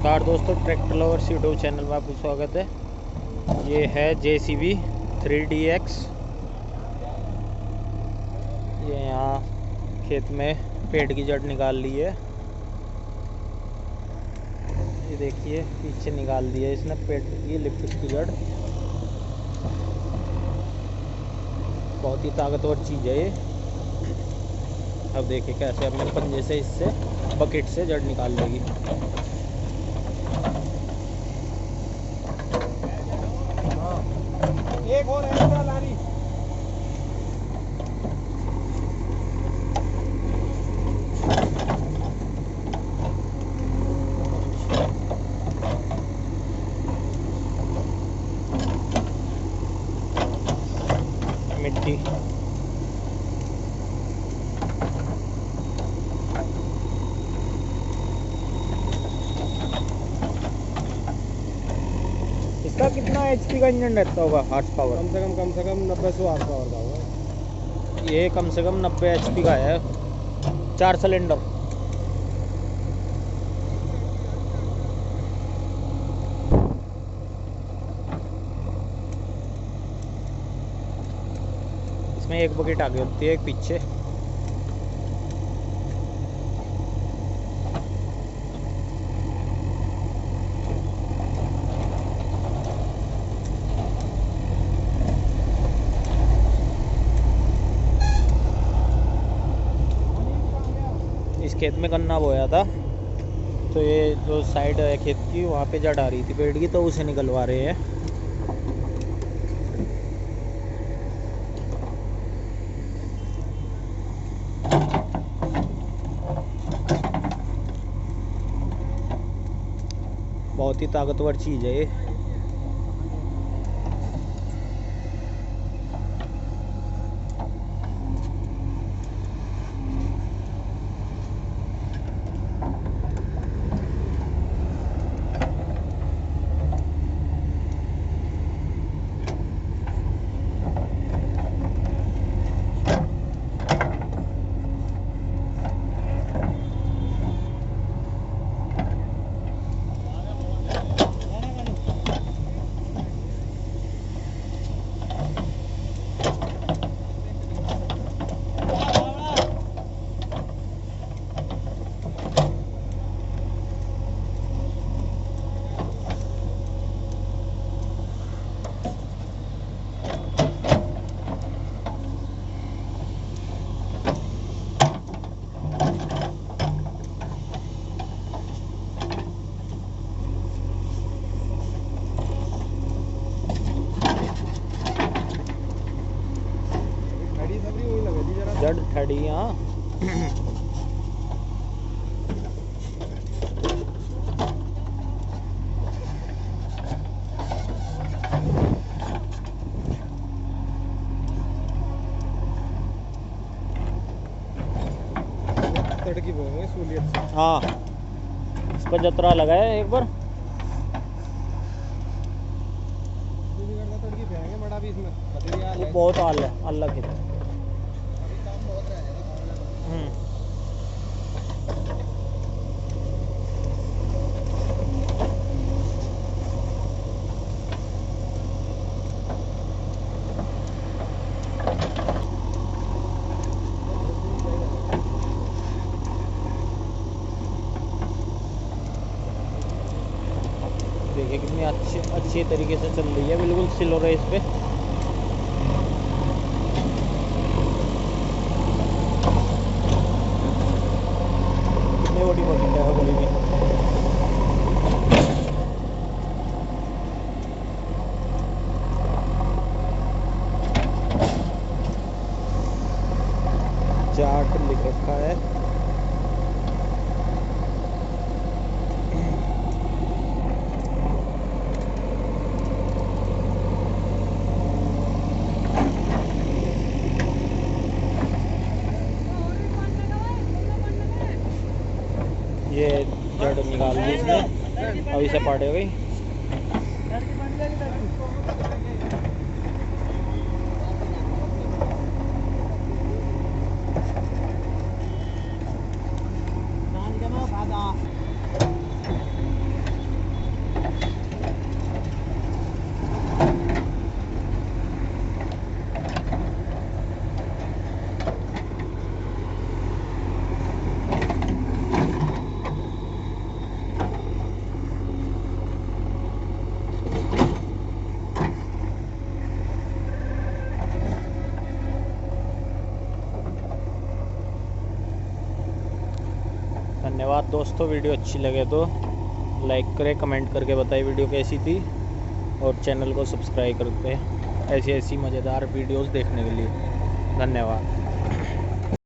नमस्कार दोस्तों, tractor lovers YouTube channel में आपका स्वागत है। ये है JCB 3DX। ये यहाँ खेत में पेड़ की जड़ निकाल ली है। ये देखिए पीछे निकाल दी है इसने पेड़ की लिप्टिक की जड़। बहुत ही ताकतवर चीज़ है ये। अब देखिए कैसे अपने पंजे से इससे बकेट से जड़ निकाल लेगी। एक और एक्स्ट्रा लानी। मिट्टी इसका कितना HP का इंजन रहता होगा? हॉर्स पावर कम से कम 90-100 हॉर्स पावर का होगा। ये कम से कम 90 HP का है। 4 सिलेंडर। इसमें एक बकेट आगे होती है, एक पीछे। इस खेत में गन्ना बोया था, तो ये जो साइड है खेत की वहाँ पे जड़ आ रही थी पेड़ की, तो उसे निकलवा रहे हैं। बहुत ही ताकतवर चीज़ है ये। जड़ खड़ी यहाँ। तड़की बोएंगे सूलियत से। हाँ, इस पर जतरा लगा है एक बार। तड़की फेंकेंगे बड़ा भी इसमें वो बहुत आल है, अल्लाह खेत। देखिए कितनी अच्छी तरीके से चल रही है, बिल्कुल स्लो रेस पे। कितनी बड़ी बकेट है बड़ी भी। जाट लिख रखा है। ये जड़ निकाल दी इसने, अब इसे पाटे गई। धन्यवाद दोस्तों। वीडियो अच्छी लगे तो लाइक करें, कमेंट करके बताएं वीडियो कैसी थी, और चैनल को सब्सक्राइब करते हैं ऐसी ऐसी मज़ेदार वीडियोस देखने के लिए। धन्यवाद।